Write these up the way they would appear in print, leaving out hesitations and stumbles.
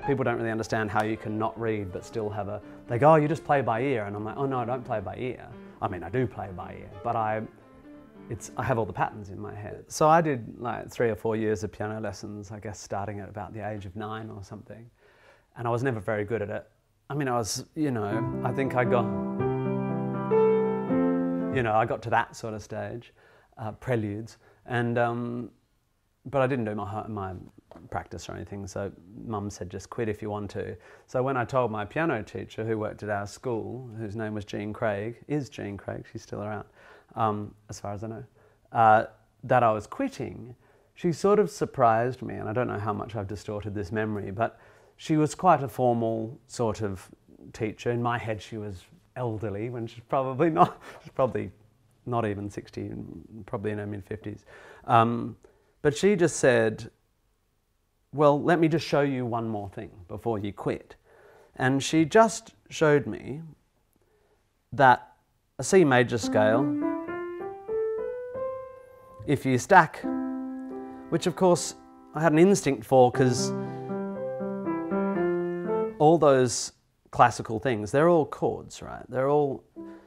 people don't really understand how you can not read but still have a, they go, oh, you just play by ear, and I'm like, oh no, I don't play by ear. I mean, I do play by ear, but I have all the patterns in my head. So I did like 3 or 4 years of piano lessons, I guess starting at about the age of 9 or something, and I was never very good at it. I mean, I was, you know, I think I got, you know, I got to that sort of stage, preludes, and but I didn't do my practice or anything, so Mum said just quit if you want to. So when I told my piano teacher, who worked at our school, whose name was Jean Craig, she's still around, as far as I know, that I was quitting, she sort of surprised me, and I don't know how much I've distorted this memory, but she was quite a formal sort of teacher. In my head she was elderly when she's probably not. She's probably not even 60, probably in her mid-50s. But she just said, well, let me just show you one more thing before you quit. And she just showed me that a C major scale, if you stack, which of course I had an instinct for, because all those classical things, they're all chords, right? They're all,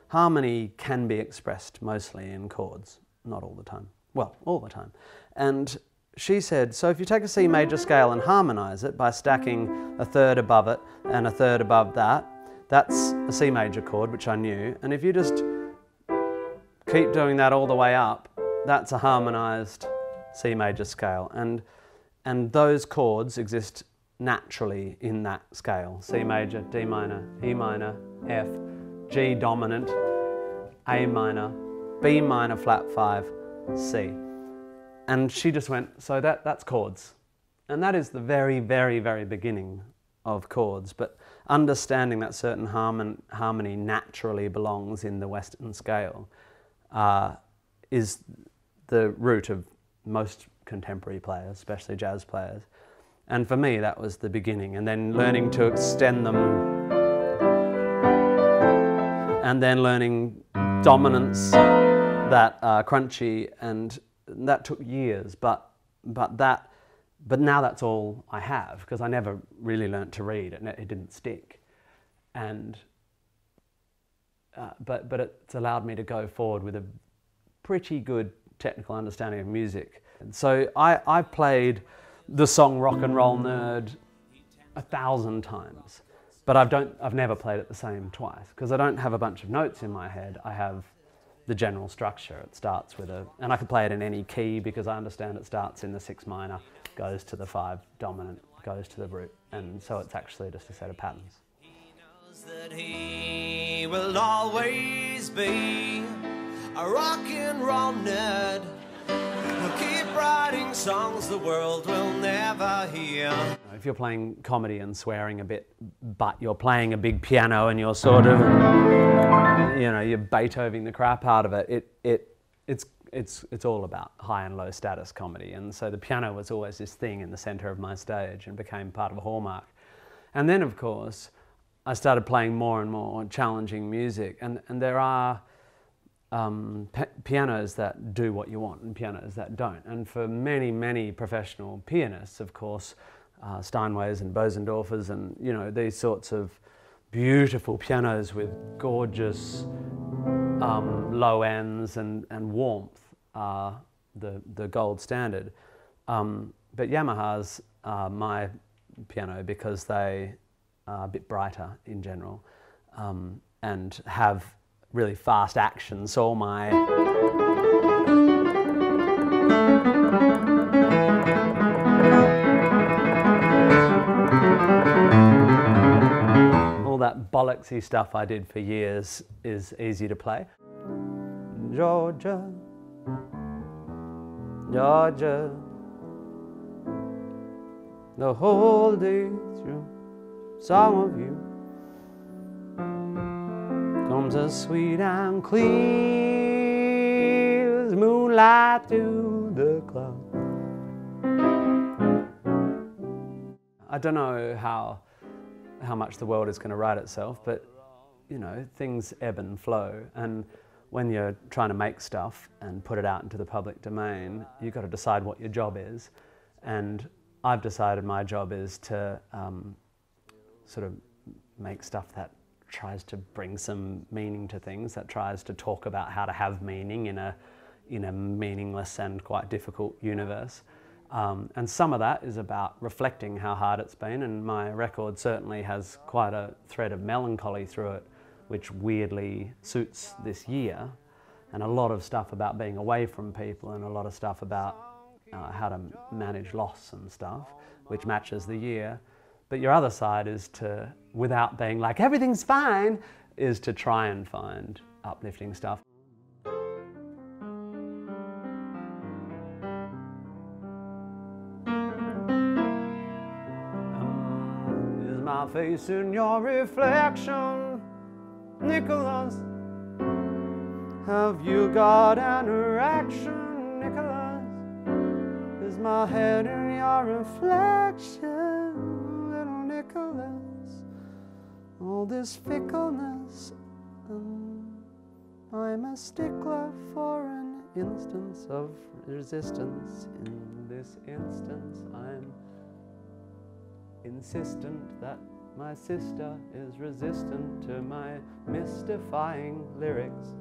harmony can be expressed mostly in chords, not all the time. Well, all the time. And she said, so if you take a C major scale and harmonize it by stacking a third above it and a third above that, that's a C major chord, which I knew. And if you just keep doing that all the way up, that's a harmonized C major scale. And those chords exist naturally in that scale. C major, D minor, E minor, F, G dominant, A minor, B minor flat 5, C. And she just went, so that's chords. And that is the very, very, very beginning of chords. But understanding that certain harmony naturally belongs in the Western scale is the root of most contemporary players, especially jazz players. And for me, that was the beginning. And then learning to extend them, and then learning dominance, that crunchy, and that took years. But now that's all I have, because I never really learnt to read, and it didn't stick. And but it's allowed me to go forward with a pretty good technical understanding of music. And so I played the song Rock and Roll Nerd 1,000 times, but I've never played it the same twice, because I don't have a bunch of notes in my head. I have the general structure. It starts with and I can play it in any key, because I understand it starts in the 6 minor, goes to the 5 dominant, goes to the root, and so it's actually just a set of patterns. He knows that he will always be a rock and roll nerd. He'll keep writing songs the world will never hear. If you're playing comedy and swearing a bit, but you're playing a big piano and you're sort of, you know, you're Beethovening the crap out of it, it's all about high and low status comedy. And so the piano was always this thing in the center of my stage and became part of a hallmark. And then, of course, I started playing more and more challenging music, and there are pianos that do what you want and pianos that don't. And for many, many professional pianists, of course, Steinways and Bosendorfers and, you know, these sorts of beautiful pianos with gorgeous low ends and warmth are the gold standard. But Yamaha's my piano, because they are a bit brighter in general and have really fast action. So all that bollocksy stuff I did for years is easy to play. Georgia, Georgia, the whole day through, song of you comes as sweet and clear as moonlight through the clouds. I don't know how much the world is going to right itself, but you know, things ebb and flow, and when you're trying to make stuff and put it out into the public domain, you've got to decide what your job is. And I've decided my job is to sort of make stuff that tries to bring some meaning to things, that tries to talk about how to have meaning in a meaningless and quite difficult universe. And some of that is about reflecting how hard it's been, and my record certainly has quite a thread of melancholy through it, which weirdly suits this year, and a lot of stuff about being away from people, and a lot of stuff about how to manage loss and stuff, which matches the year. But your other side is to, without being like, everything's fine, is to try and find uplifting stuff. Is my face in your reflection, Nicholas? Have you got an erection, Nicholas? Is my head in your reflection, little Nicholas? All this fickleness, I'm a stickler for an instance of resistance. In this instance, I'm insistent that my sister is resistant to my mystifying lyrics.